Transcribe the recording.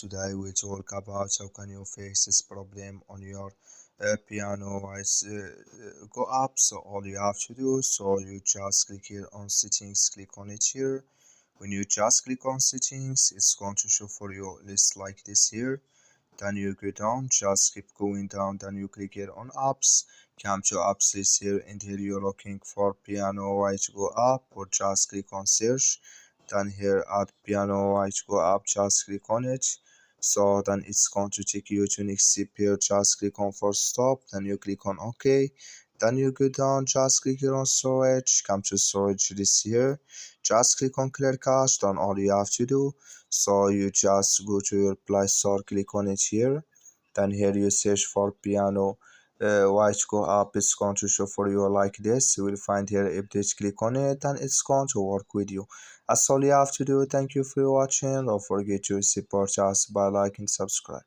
Today we talk about how can you fix this problem on your piano while go up. So all you have to do, so you just click here on settings, click on it here. When you just click on settings, it's going to show for you list like this here. Then you go down, just keep going down, then you click here on apps, come to apps list here, and here you're looking for piano white go up, or just click on search. Then here at piano white go up, just click on it. So then it's going to take you to next step here, just click on for stop, then you click on OK. Then you go down, just click here on storage, come to storage list here, just click on clear cache. Then all you have to do, so you just go to your Play Store, click on it here, then here you search for piano white go up. It's going to show for you like this. You will find here update, click on it and it's going to work with you. That's all you have to do. Thank you for watching. Don't forget to support us by liking, subscribe.